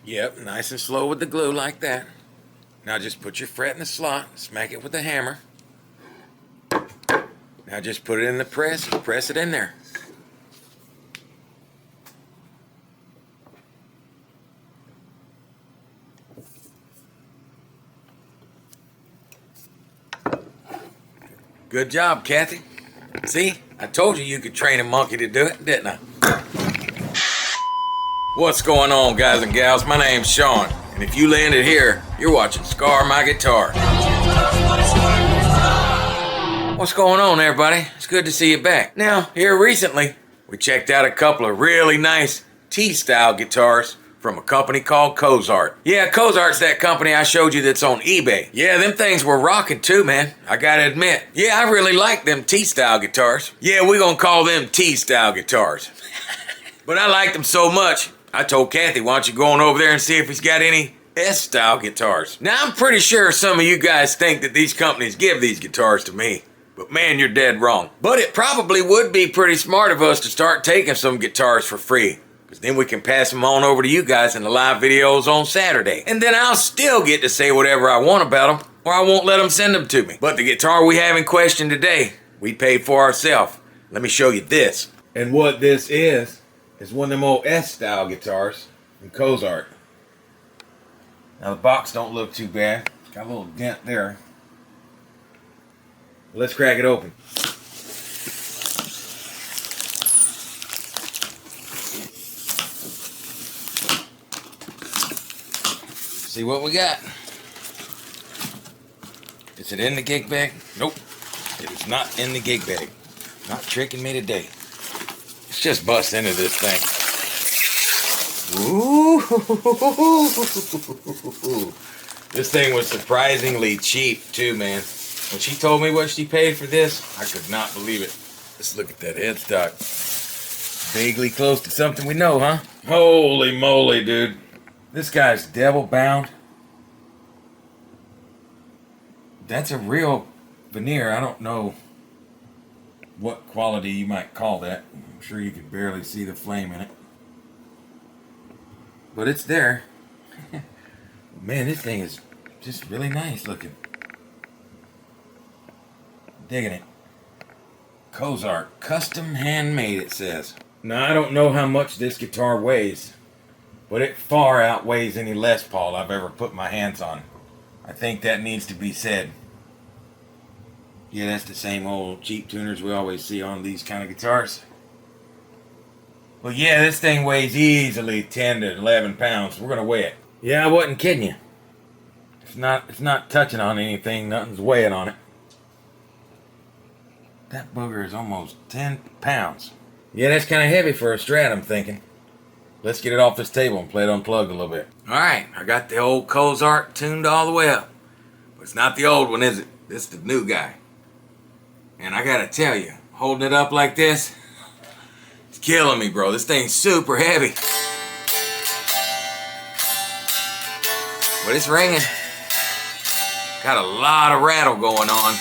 Yep, nice and slow with the glue like that. Now just put your fret in the slot, smack it with the hammer. Now just put it in the press and press it in there. Good job, Kathy. See, I told you you could train a monkey to do it, didn't I? What's going on, guys and gals? My name's Sean, and if you landed here, you're watching Scar My Guitar. What's going on, everybody? It's good to see you back. Now, here recently, we checked out a couple of really nice T-style guitars from a company called Cozart. Yeah, Cozart's that company I showed you that's on eBay. Yeah, them things were rocking too, man. I gotta admit. Yeah, I really like them T-style guitars. Yeah, we're gonna call them T-style guitars. But I liked them so much, I told Kathy, why don't you go on over there and see if he's got any S-style guitars. Now, I'm pretty sure some of you guys think that these companies give these guitars to me. But man, you're dead wrong. But it probably would be pretty smart of us to start taking some guitars for free. Because then we can pass them on over to you guys in the live videos on Saturday. And then I'll still get to say whatever I want about them, or I won't let them send them to me. But the guitar we have in question today, we paid for ourselves. Let me show you this. And what this is one of them old S-style guitars from Cozart. Now the box don't look too bad. It's got a little dent there. Let's crack it open. See what we got. Is it in the gig bag? Nope. It is not in the gig bag. Not tricking me today. Let's just bust into this thing. Ooh. This thing was surprisingly cheap too, man. When she told me what she paid for this, I could not believe it. Let's look at that headstock. Vaguely close to something we know, huh? Holy moly, dude. This guy's devil bound. That's a real veneer. I don't know what quality you might call that. I'm sure you can barely see the flame in it. But it's there. Man, this thing is just really nice looking. Digging it. Cozart, custom handmade, it says. Now, I don't know how much this guitar weighs, but it far outweighs any Les Paul I've ever put my hands on. I think that needs to be said. Yeah, that's the same old cheap tuners we always see on these kind of guitars. Well, yeah, this thing weighs easily 10 to 11 pounds. We're going to weigh it. Yeah, I wasn't kidding you. It's not touching on anything. Nothing's weighing on it. That booger is almost 10 pounds. Yeah, that's kind of heavy for a Strat, I'm thinking. Let's get it off this table and play it unplugged a little bit. Alright, I got the old Cozart tuned all the way up. But it's not the old one, is it? This is the new guy. And I gotta tell you, holding it up like this, it's killing me, bro. This thing's super heavy. But it's ringing. Got a lot of rattle going on.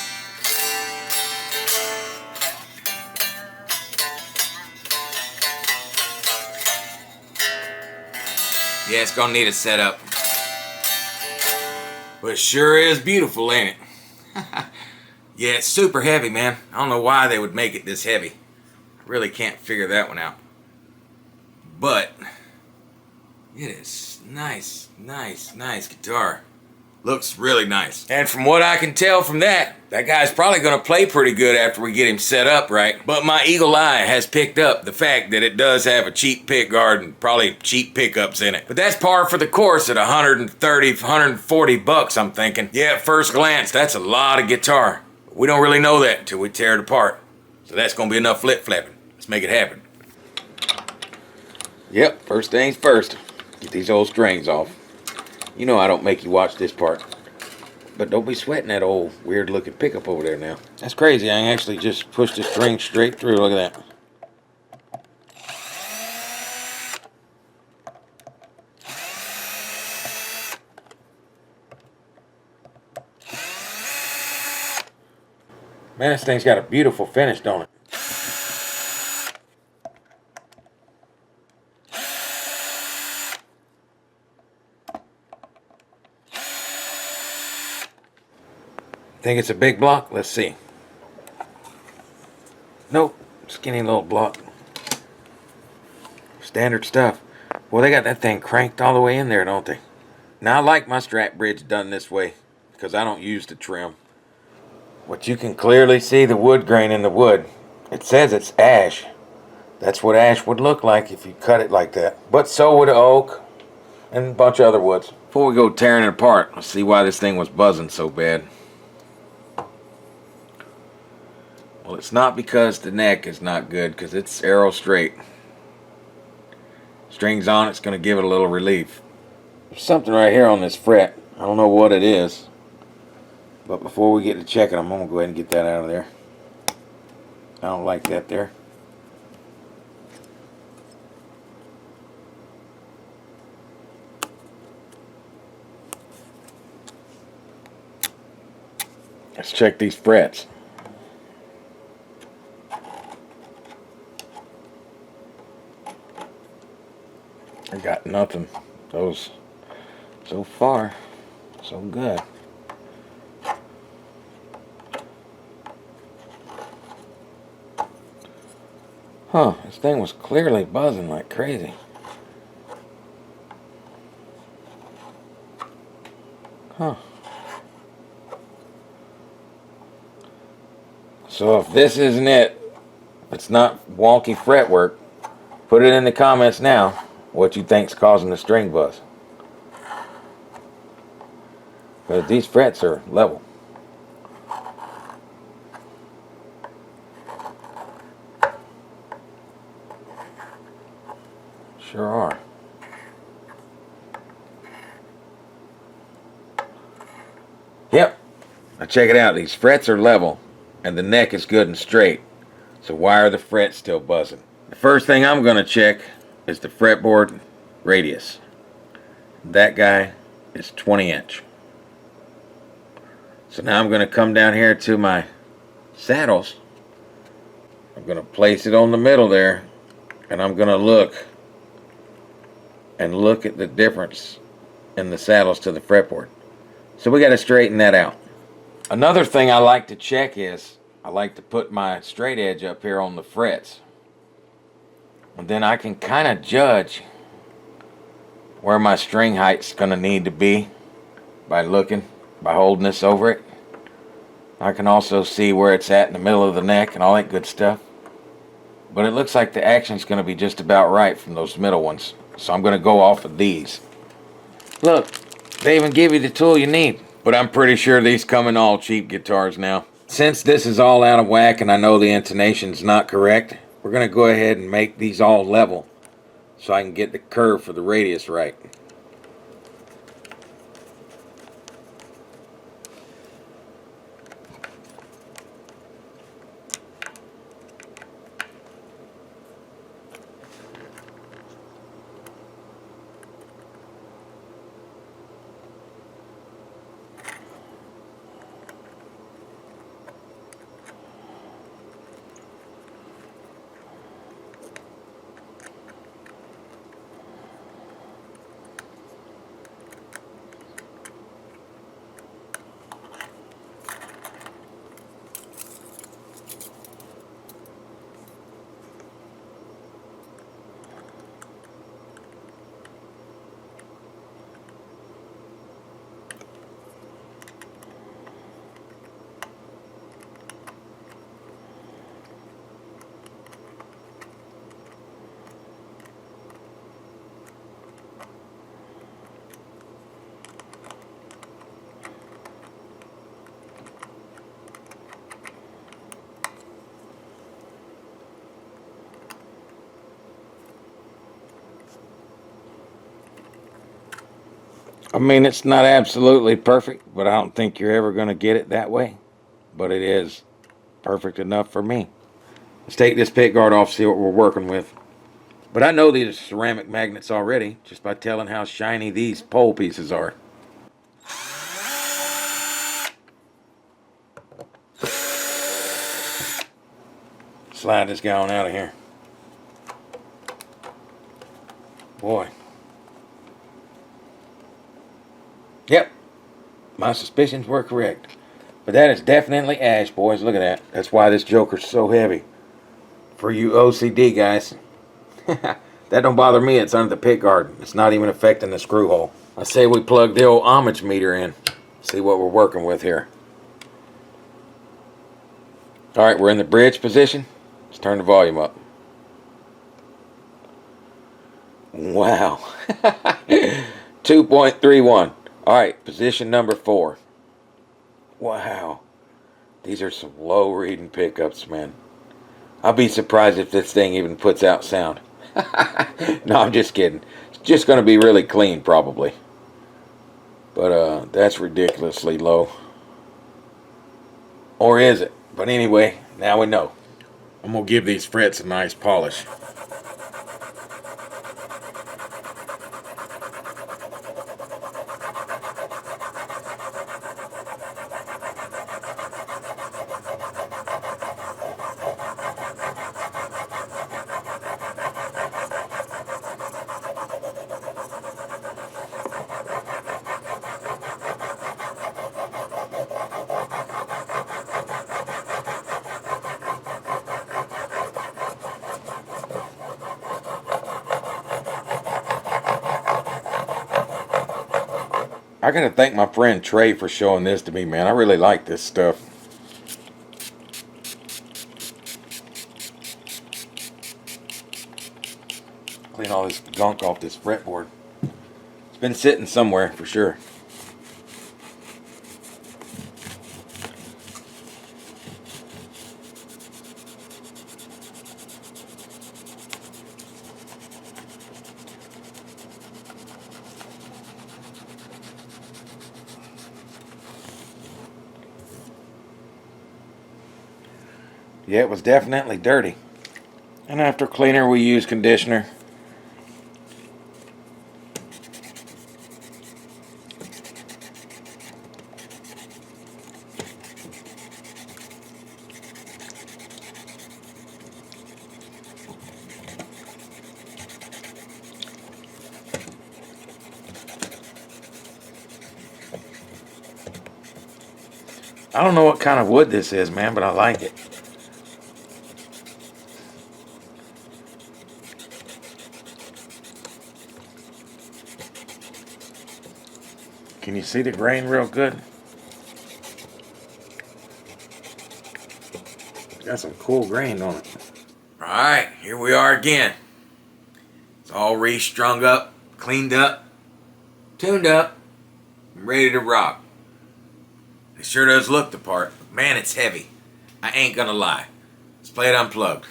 Yeah, it's gonna need a setup. But it sure is beautiful, ain't it? Yeah, it's super heavy, man. I don't know why they would make it this heavy. I really can't figure that one out. But it is nice guitar. Looks really nice. And from what I can tell from that guy's probably gonna play pretty good after we get him set up right. But my eagle eye has picked up the fact that it does have a cheap pickguard and probably cheap pickups in it. But that's par for the course at 130, 140 bucks, I'm thinking. Yeah, at first glance, that's a lot of guitar. But we don't really know that until we tear it apart. So that's gonna be enough flip-flapping. Let's make it happen. Yep, first things first. Get these old strings off. You know I don't make you watch this part. But don't be sweating that old weird looking pickup over there now. That's crazy. I actually just pushed the string straight through. Look at that. Man, this thing's got a beautiful finish, don't it? Think it's a big block? Let's see. Nope. Skinny little block. Standard stuff. Well, they got that thing cranked all the way in there, don't they? Now, I like my Strat bridge done this way because I don't use the trim. But you can clearly see the wood grain in the wood. It says it's ash. That's what ash would look like if you cut it like that. But so would oak and a bunch of other woods. Before we go tearing it apart, let's see why this thing was buzzing so bad. Well, it's not because the neck is not good, because it's arrow straight. Strings on it's going to give it a little relief. There's something right here on this fret. I don't know what it is. But before we get to checking, I'm going to go ahead and get that out of there. I don't like that there. Let's check these frets. I got nothing. Those, so far, so good. Huh, this thing was clearly buzzing like crazy. Huh. So if this isn't it, if it's not wonky fretwork, put it in the comments now what you think's causing the string buzz. Because these frets are level. Sure are. Yep. Now check it out. These frets are level and the neck is good and straight. So why are the frets still buzzing? The first thing I'm going to check is the fretboard radius. That guy is 20 inch. So now I'm going to come down here to my saddles. I'm going to place it on the middle there, and I'm going to look at the difference in the saddles to the fretboard. So we got to straighten that out. Another thing I like to check is I like to put my straight edge up here on the frets. And then I can kind of judge where my string height's going to need to be by holding this over it. I can also see where it's at in the middle of the neck and all that good stuff. But it looks like the action's going to be just about right from those middle ones. So I'm going to go off of these. Look, they even give you the tool you need. But I'm pretty sure these come in all cheap guitars now. Since this is all out of whack and I know the intonation's not correct, we're going to go ahead and make these all level so I can get the curve for the radius right. I mean, it's not absolutely perfect, but I don't think you're ever going to get it that way. But it is perfect enough for me. Let's take this pickguard off, see what we're working with. But I know these are ceramic magnets already, just by telling how shiny these pole pieces are. Slide this guy on out of here. Boy. Yep, my suspicions were correct. But that is definitely ash, boys. Look at that. That's why this joker's so heavy. For you OCD guys. That don't bother me. It's under the pickguard. It's not even affecting the screw hole. I say we plug the old ohmage meter in. See what we're working with here. Alright, we're in the bridge position. Let's turn the volume up. Wow. 2.31. Alright, position number 4. Wow. These are some low reading pickups, man. I'll be surprised if this thing even puts out sound. No, I'm just kidding. It's just going to be really clean, probably. But that's ridiculously low. Or is it? But anyway, now we know. I'm going to give these frets a nice polish. I gotta thank my friend Trey for showing this to me, man. I really like this stuff. Clean all this gunk off this fretboard. It's been sitting somewhere for sure. Yeah, it was definitely dirty. And after cleaner, we use conditioner. I don't know what kind of wood this is, man, but I like it. Can you see the grain real good? Got some cool grain on it. Alright, here we are again. It's all restrung up, cleaned up, tuned up, and ready to rock. It sure does look the part, but man, it's heavy. I ain't gonna lie. Let's play it unplugged.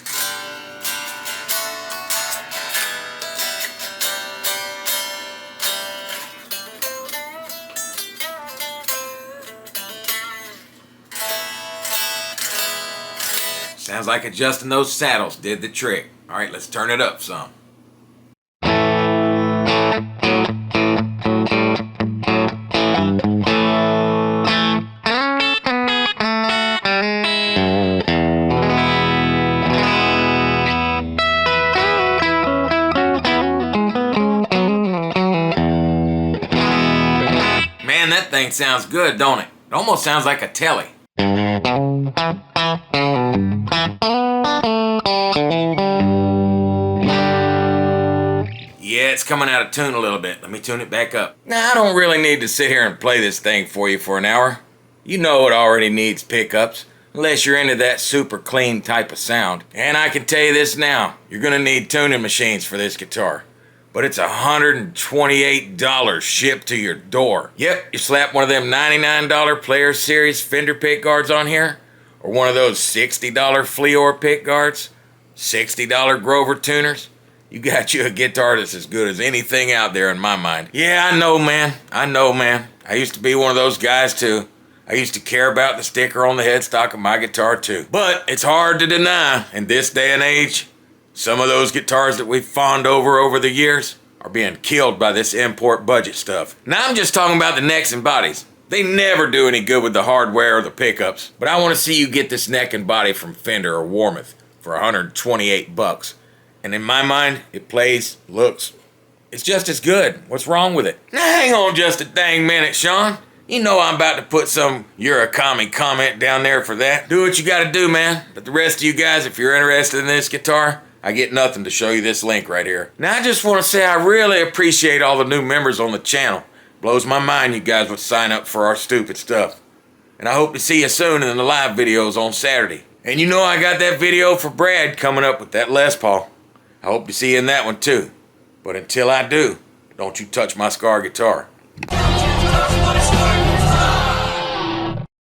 Sounds like adjusting those saddles did the trick. Alright, let's turn it up some. Man, that thing sounds good, don't it? It almost sounds like a Tele. Yeah, it's coming out of tune a little bit. Let me tune it back up. Now, I don't really need to sit here and play this thing for you for an hour. You know it already needs pickups, unless you're into that super clean type of sound. And I can tell you this now, you're gonna need tuning machines for this guitar. But it's $128 shipped to your door. Yep, you slap one of them $99 Player Series Fender pickguards on here, or one of those $60 FLEOR pickguards, $60 Grover tuners. You got you a guitar that's as good as anything out there in my mind. Yeah, I know, man. I used to be one of those guys, too. I used to care about the sticker on the headstock of my guitar, too. But it's hard to deny, in this day and age, some of those guitars that we've fawned over the years are being killed by this import budget stuff. Now, I'm just talking about the necks and bodies. They never do any good with the hardware or the pickups. But I want to see you get this neck and body from Fender or Warmoth for $128. And in my mind, it plays, looks, it's just as good. What's wrong with it? Now hang on just a dang minute, Sean. You know I'm about to put some "you're a commie" comment down there for that. Do what you gotta do, man. But the rest of you guys, if you're interested in this guitar, I get nothing to show you this link right here. Now I just want to say I really appreciate all the new members on the channel. Blows my mind you guys would sign up for our stupid stuff. And I hope to see you soon in the live videos on Saturday. And you know I got that video for Brad coming up with that Les Paul. I hope to see you in that one too. But until I do, don't you touch my Scar guitar.